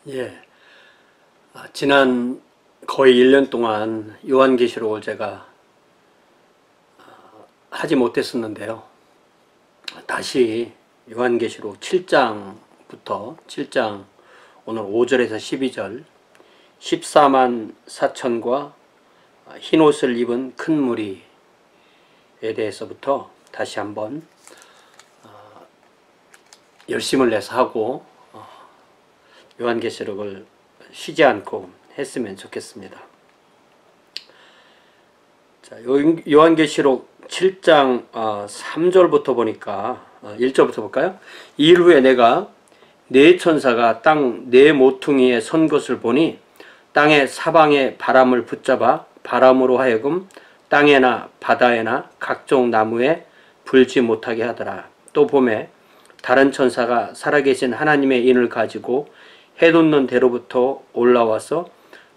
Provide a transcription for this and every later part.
예, 지난 거의 1년 동안 요한계시록을 제가 하지 못했었는데요. 다시 요한계시록 7장부터 7장 오늘 5절에서 12절 14만 4천과 흰옷을 입은 큰 무리에 대해서부터 다시 한번 열심을 내서 하고 요한계시록을 쉬지 않고 했으면 좋겠습니다. 자, 요한계시록 7장 3절부터 보니까 1절부터 볼까요? 이후에 내가 네 천사가 땅 네 모퉁이에 선 것을 보니 땅의 사방에 바람을 붙잡아 바람으로 하여금 땅에나 바다에나 각종 나무에 불지 못하게 하더라. 또 보매 다른 천사가 살아계신 하나님의 인을 가지고 해돋는 대로부터 올라와서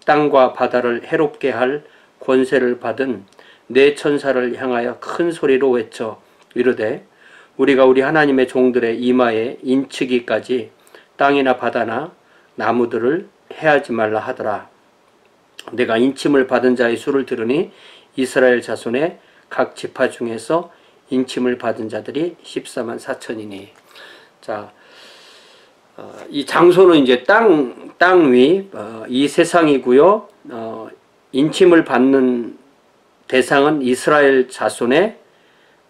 땅과 바다를 해롭게 할 권세를 받은 네 천사를 향하여 큰 소리로 외쳐 이르되 우리가 우리 하나님의 종들의 이마에 인치기까지 땅이나 바다나 나무들을 해하지 말라 하더라. 내가 인침을 받은 자의 수를 들으니 이스라엘 자손의 각 지파 중에서 인침을 받은 자들이 14만 4천이니. 자, 이 장소는 이제 땅 위, 이 세상이고요. 인침을 받는 대상은 이스라엘 자손의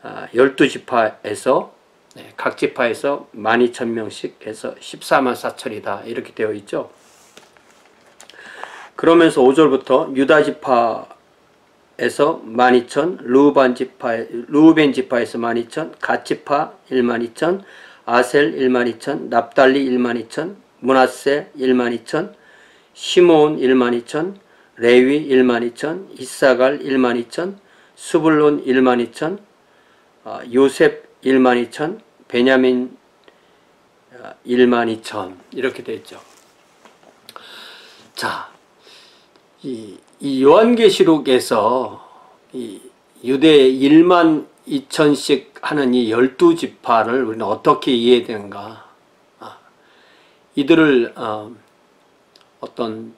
12지파에서 각 지파에서 12,000명씩 해서 14만 4천이다 이렇게 되어 있죠. 그러면서 5절부터 유다지파에서 12,000, 루벤 지파에서 12,000, 갓지파 12,000, 아셀 12,000, 납달리 12,000, 므낫세 12,000, 시므온 12,000, 레위 12,000, 이사갈 12,000, 스불론 12,000, 요셉 12,000, 베냐민 12,000 이렇게 되어 있죠. 자, 이 요한계시록에서 이 유대 1만 2천씩 하는 이 12지파를 우리는 어떻게 이해되는가? 이들을 어떤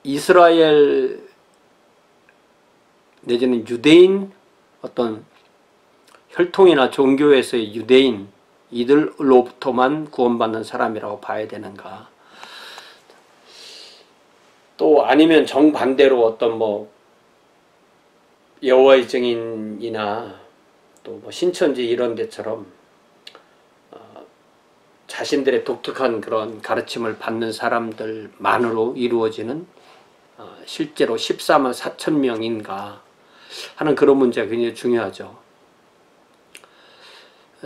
이스라엘 내지는 유대인 어떤 혈통이나 종교에서의 유대인 이들로부터만 구원받는 사람이라고 봐야 되는가? 또 아니면 정반대로 어떤 뭐 여호와의 증인이나 또 뭐 신천지 이런 데처럼 자신들의 독특한 그런 가르침을 받는 사람들만으로 이루어지는 실제로 14만 4천 명인가 하는 그런 문제가 굉장히 중요하죠.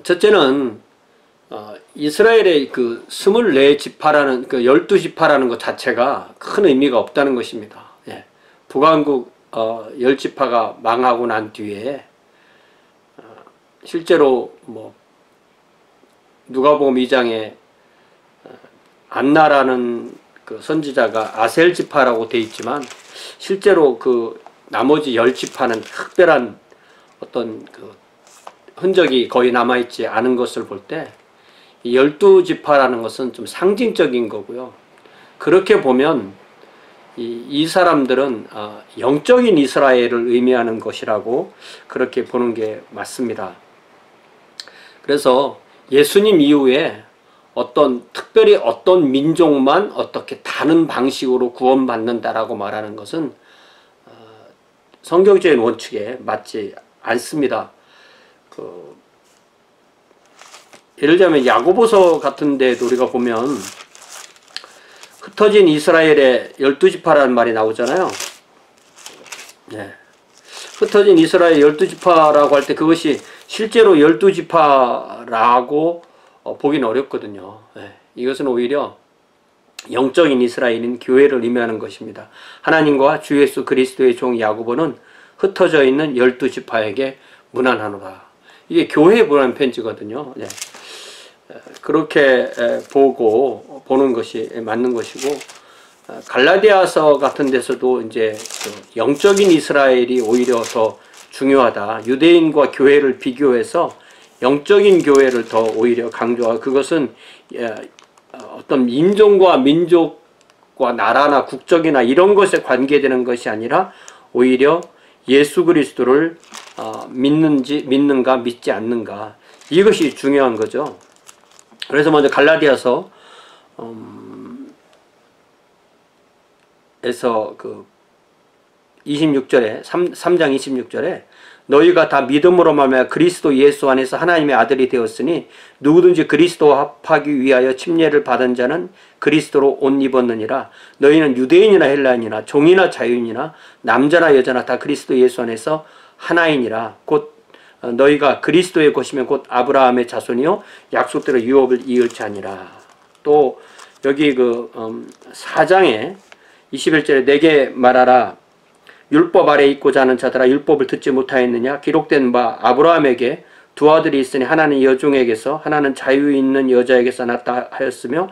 첫째는 이스라엘의 그 24지파라는 그 12지파라는 것 자체가 큰 의미가 없다는 것입니다. 예. 북왕국 10지파가 망하고 난 뒤에 실제로 뭐 누가복음 2장에 안나라는 그 선지자가 아셀 지파라고 되어 있지만 실제로 그 나머지 10지파는 특별한 어떤 그 흔적이 거의 남아있지 않은 것을 볼 때 12지파라는 것은 좀 상징적인 거고요. 그렇게 보면 이 사람들은 영적인 이스라엘을 의미하는 것이라고 그렇게 보는 게 맞습니다. 그래서 예수님 이후에 특별히 어떤 민족만 어떻게 다른 방식으로 구원받는다라고 말하는 것은 성경적인 원칙에 맞지 않습니다. 예를 들자면 야고보서 같은 데도 우리가 보면 흩어진 이스라엘의 12지파라는 말이 나오잖아요. 네. 흩어진 이스라엘 12지파라고 할 때 그것이 실제로 12지파라고 보기는 어렵거든요. 네. 이것은 오히려 영적인 이스라엘인 교회를 의미하는 것입니다. 하나님과 주 예수 그리스도의 종 야고보는 흩어져 있는 12지파에게 문안하노라. 이게 교회에 보낸 편지거든요. 네. 그렇게 보는 것이 맞는 것이고, 갈라디아서 같은 데서도 이제 영적인 이스라엘이 오히려 더 중요하다. 유대인과 교회를 비교해서 영적인 교회를 더 오히려 강조하고, 그것은 어떤 인종과 민족과 나라나 국적이나 이런 것에 관계되는 것이 아니라 오히려 예수 그리스도를 믿는가 믿지 않는가, 이것이 중요한 거죠. 그래서 먼저 갈라디아서 에서 그 26절에 3장 26절에 너희가 다 믿음으로 말미암아 그리스도 예수 안에서 하나님의 아들이 되었으니 누구든지 그리스도와 합하기 위하여 침례를 받은 자는 그리스도로 옷 입었느니라. 너희는 유대인이나 헬라인이나 종이나 자유인이나 남자나 여자나 다 그리스도 예수 안에서 하나이니라. 곧 너희가 그리스도의 것이면 곧 아브라함의 자손이요 약속대로 유업을 이을 자니라. 또 여기 그 4장에 21절에 내게 말하라. 율법 아래 있고자 하는 자들아 율법을 듣지 못하였느냐. 기록된 바 아브라함에게 두 아들이 있으니 하나는 여종에게서 하나는 자유 있는 여자에게서 낳았다 하였으며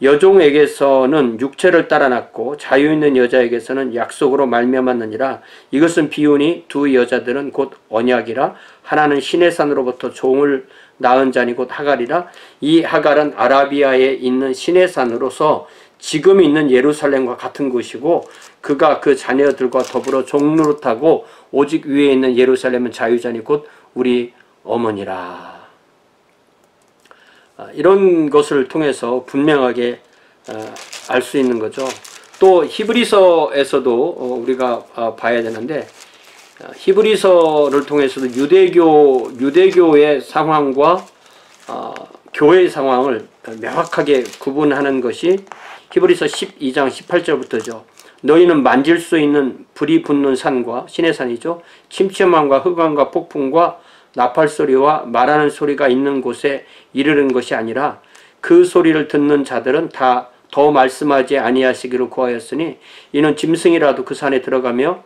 여종에게서는 육체를 따라 낳고 자유 있는 여자에게서는 약속으로 말미암았느니라. 이것은 비유니 두 여자들은 곧 언약이라. 하나는 시내산으로부터 종을 낳은 자니 곧 하갈이라. 이 하갈은 아라비아에 있는 시내산으로서 지금 있는 예루살렘과 같은 곳이고 그가 그 자녀들과 더불어 종노릇하고 오직 위에 있는 예루살렘은 자유자니 곧 우리 어머니라. 이런 것을 통해서 분명하게 알 수 있는 거죠. 또 히브리서에서도 우리가 봐야 되는데 히브리서를 통해서도 유대교의 상황과 교회의 상황을 명확하게 구분하는 것이 히브리서 12장 18절부터죠. 너희는 만질 수 있는 불이 붙는 산과 시내산이죠. 침침함과 흑암과 폭풍과 나팔소리와 말하는 소리가 있는 곳에 이르는 것이 아니라 그 소리를 듣는 자들은 다 더 말씀하지 아니하시기를 구하였으니 이는 짐승이라도 그 산에 들어가면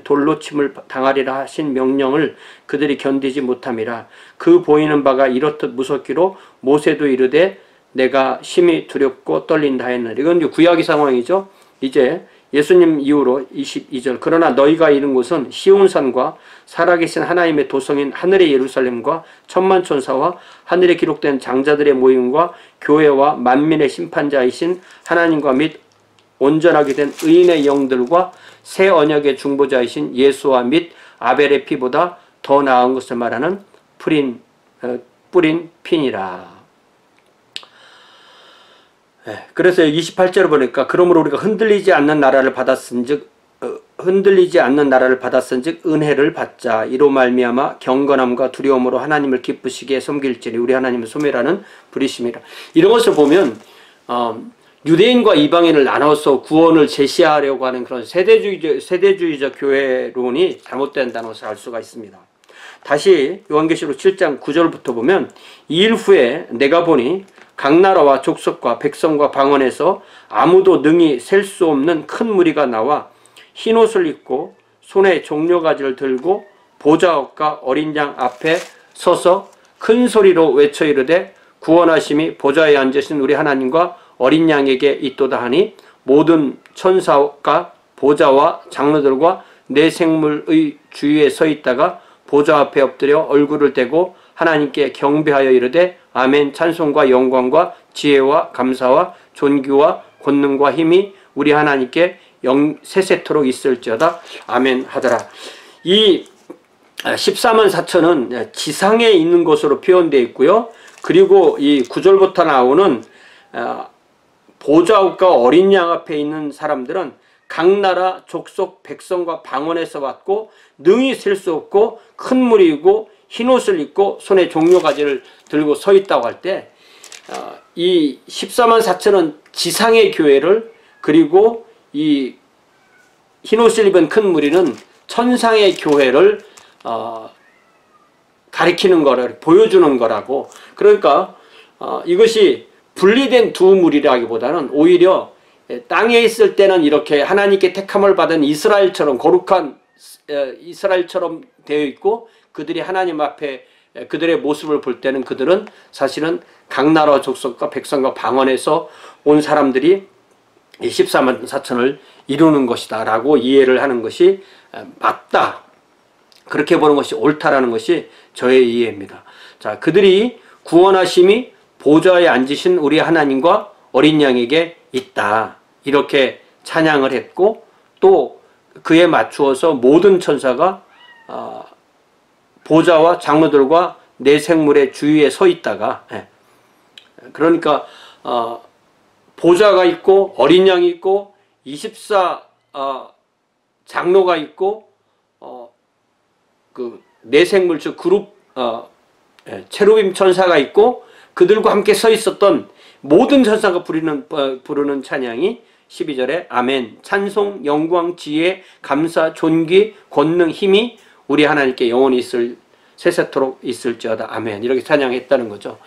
돌로 침을 당하리라 하신 명령을 그들이 견디지 못함이라. 그 보이는 바가 이렇듯 무섭기로 모세도 이르되 내가 심히 두렵고 떨린다 했느니라. 이건 이제 구약의 상황이죠. 이제 예수님 이후로 22절 그러나 너희가 이른 곳은 시온산과 살아계신 하나님의 도성인 하늘의 예루살렘과 천만천사와 하늘에 기록된 장자들의 모임과 교회와 만민의 심판자이신 하나님과 및 온전하게 된 의인의 영들과 새 언약의 중보자이신 예수와 및 아벨의 피보다 더 나은 것을 말하는 뿌린 핀이라. 그래서 28절을 보니까 그러므로 우리가 흔들리지 않는 나라를 받았은즉 은혜를 받자. 이로 말미암아 경건함과 두려움으로 하나님을 기쁘시게 섬길지니 우리 하나님은 소멸하는 불이심이라. 이런 것을 보면 유대인과 이방인을 나눠서 구원을 제시하려고 하는 그런 세대주의적 교회론이 잘못된다는 것을 알 수가 있습니다. 다시 요한계시록 7장 9절부터 보면 이 일 후에 내가 보니 각 나라와 족속과 백성과 방언에서 아무도 능히 셀 수 없는 큰 무리가 나와 흰 옷을 입고 손에 종려가지를 들고 보좌와 어린 양 앞에 서서 큰 소리로 외쳐 이르되 구원하심이 보좌에 앉으신 우리 하나님과 어린 양에게 있도다 하니 모든 천사가 보좌와 장로들과 내 생물의 주위에 서 있다가 보좌 앞에 엎드려 얼굴을 대고 하나님께 경배하여 이르되 아멘. 찬송과 영광과 지혜와 감사와 존귀와 권능과 힘이 우리 하나님께 세세토록 있을지어다. 아멘 하더라. 이 14만 4천은 지상에 있는 것으로 표현되어 있고요. 그리고 이 9절부터 나오는 보좌와 어린 양 앞에 있는 사람들은 각 나라 족속 백성과 방언에서 왔고 능히 셀 수 없고 큰 무리이고 흰옷을 입고 손에 종려가지를 들고 서 있다고 할 때 이 14만 4천은 지상의 교회를, 그리고 이 흰옷을 입은 큰 무리는 천상의 교회를 가리키는 거를 보여주는 거라고. 그러니까 이것이 분리된 두 무리라기보다는 오히려 땅에 있을 때는 이렇게 하나님께 택함을 받은 이스라엘처럼 거룩한 이스라엘처럼 되어 있고 그들이 하나님 앞에 그들의 모습을 볼 때는 그들은 사실은 각 나라 족속과 백성과 방언에서 온 사람들이 14만 4천을 이루는 것이다 라고 이해를 하는 것이 맞다, 그렇게 보는 것이 옳다라는 것이 저의 이해입니다. 자, 그들이 구원하심이 보좌에 앉으신 우리 하나님과 어린 양에게 있다. 이렇게 찬양을 했고, 또 그에 맞추어서 모든 천사가 보좌와 장로들과 네 생물의 주위에 서 있다가, 그러니까 보좌가 있고 어린 양이 있고 24 장로가 있고 그 네 생물 즉 그룹 체루빔 천사가 있고 그들과 함께 서 있었던 모든 천사가 부르는 찬양이 12절에 아멘, 찬송, 영광, 지혜, 감사, 존귀, 권능, 힘이 우리 하나님께 영원히 있을 세세토록 있을지어다. 아멘. 이렇게 찬양했다는 거죠.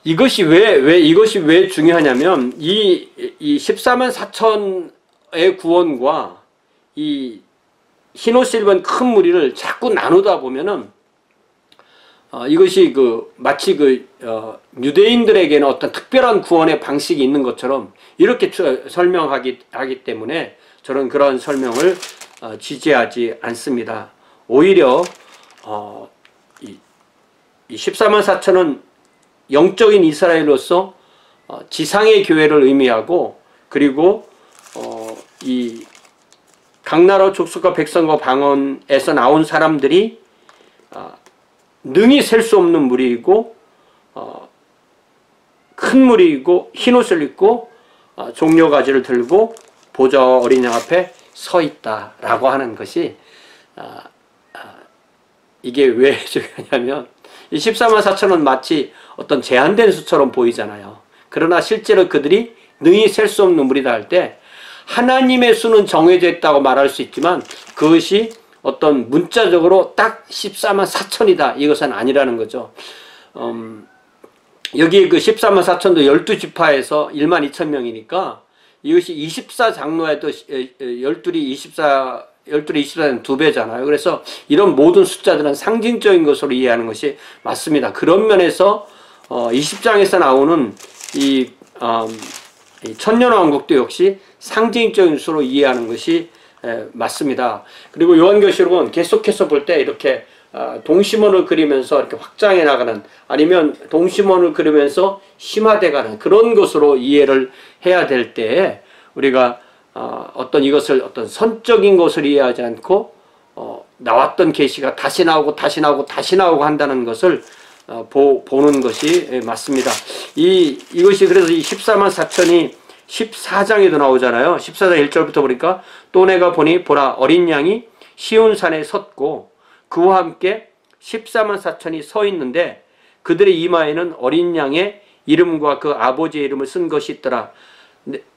이것이 왜 중요하냐면 이 14만 4천의 구원과 이 흰옷 입은 큰 무리를 자꾸 나누다 보면은 이것이 마치 유대인들에게는 어떤 특별한 구원의 방식이 있는 것처럼 이렇게 설명하기 때문에 저는 그런 설명을 지지하지 않습니다. 오히려 이 14만 4천은 영적인 이스라엘로서 지상의 교회를 의미하고, 그리고 이 각 나라 족속과 백성과 방언에서 나온 사람들이 능히 셀 수 없는 무리이고 큰 무리이고 흰옷을 입고 종려가지를 들고 보좌와 어린 양 앞에 서 있다라고 하는 것이 이게 왜 중요하냐면 이 14만 4천은 마치 어떤 제한된 수처럼 보이잖아요. 그러나 실제로 그들이 능히 셀 수 없는 무리다 할 때 하나님의 수는 정해져 있다고 말할 수 있지만 그것이 어떤 문자적으로 딱 14만 4천이다 이것은 아니라는 거죠. 여기 그 14만 4천도 12지파에서 1만 2천 명이니까 이것이 24장로에도 12이 24는 2배잖아요. 그래서 이런 모든 숫자들은 상징적인 것으로 이해하는 것이 맞습니다. 그런 면에서 20장에서 나오는 이 천년왕국도 역시 상징적인 수로 이해하는 것이 맞습니다. 그리고 요한계시록은 계속해서 볼 때 이렇게 동심원을 그리면서 이렇게 확장해 나가는, 아니면 동심원을 그리면서 심화돼 가는 그런 것으로 이해를 해야 될 때에 우리가 어떤 이것을 어떤 선적인 것을 이해하지 않고 나왔던 계시가 다시 나오고 다시 나오고 다시 나오고 한다는 것을 보는 것이 맞습니다. 이것이 그래서 이 14만 4천이 14장에도 나오잖아요. 14장 1절부터 보니까 또 내가 보니 보라 어린 양이 시온산에 섰고 그와 함께 14만 4천이 서 있는데 그들의 이마에는 어린 양의 이름과 그 아버지의 이름을 쓴 것이 있더라.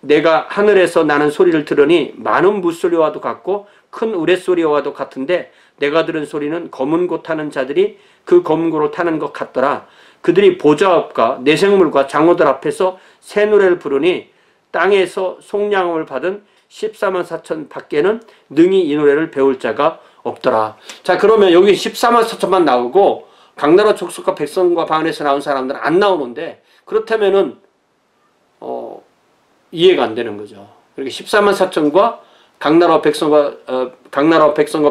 내가 하늘에서 나는 소리를 들으니 많은 물소리와도 같고 큰 우레소리와도 같은데 내가 들은 소리는 검은 고 타는 자들이 그 검은 고를 타는 것 같더라. 그들이 보좌 앞과 내생물과 장로들 앞에서 새 노래를 부르니 땅에서 속량함을 받은 14만 4천 밖에는 능히 이 노래를 배울 자가 없더라. 자, 그러면 여기 14만 4천만 나오고 각 나라 족속과 백성과 방언에서 나온 사람들은 안 나오는데, 그렇다면은 이해가 안 되는 거죠. 그렇게 14만 4천과 각 나라 백성과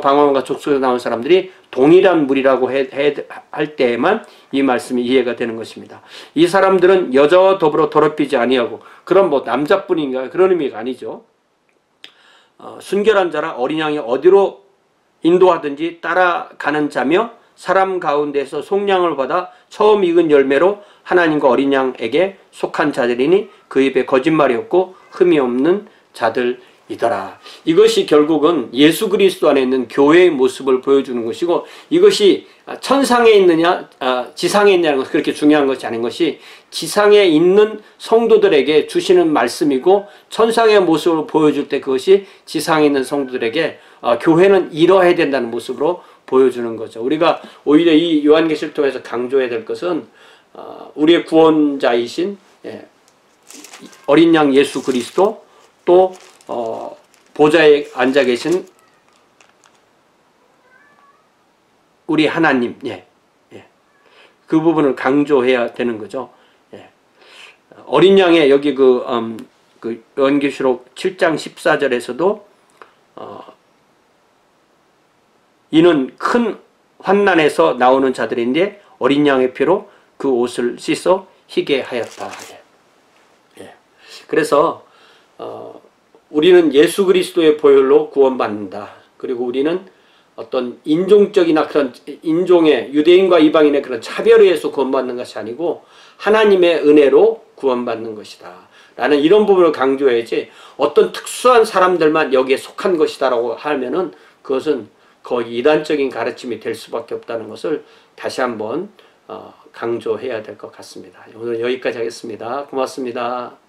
방언과 족속에서 나온 사람들이 동일한 무리라고 할 때에만 이 말씀이 이해가 되는 것입니다. 이 사람들은 여자와 더불어 더럽히지 아니하고, 그럼 뭐 남자뿐인가 그런 의미가 아니죠. 순결한 자라 어린 양이 어디로 인도하든지 따라가는 자며 사람 가운데서 속량을 받아 처음 익은 열매로 하나님과 어린 양에게 속한 자들이니 그 입에 거짓말이 없고 흠이 없는 자들이더라. 이것이 결국은 예수 그리스도 안에 있는 교회의 모습을 보여주는 것이고, 이것이 천상에 있느냐 지상에 있느냐는 것은 그렇게 중요한 것이 아닌 것이 지상에 있는 성도들에게 주시는 말씀이고, 천상의 모습을 보여줄 때 그것이 지상에 있는 성도들에게 교회는 이뤄야 된다는 모습으로 보여주는 거죠. 우리가 오히려 이 요한계시를 통해서 강조해야 될 것은 우리의 구원자이신 어린 양 예수 그리스도, 또 보좌에 앉아 계신 우리 하나님, 그 부분을 강조해야 되는 거죠. 어린 양의 여기 그 요한계시록 7장 14절에서도 이는 큰 환난에서 나오는 자들인데 어린 양의 피로 그 옷을 씻어 희게 하였다. 예. 그래서 우리는 예수 그리스도의 보혈로 구원받는다. 그리고 우리는 어떤 인종적이나 그런 인종의 유대인과 이방인의 그런 차별에 의해서 구원받는 것이 아니고 하나님의 은혜로 구원받는 것이다. 라는 이런 부분을 강조해야지 어떤 특수한 사람들만 여기에 속한 것이다라고 하면은 그것은 거의 이단적인 가르침이 될 수밖에 없다는 것을 다시 한번 강조해야 될 것 같습니다. 오늘 여기까지 하겠습니다. 고맙습니다.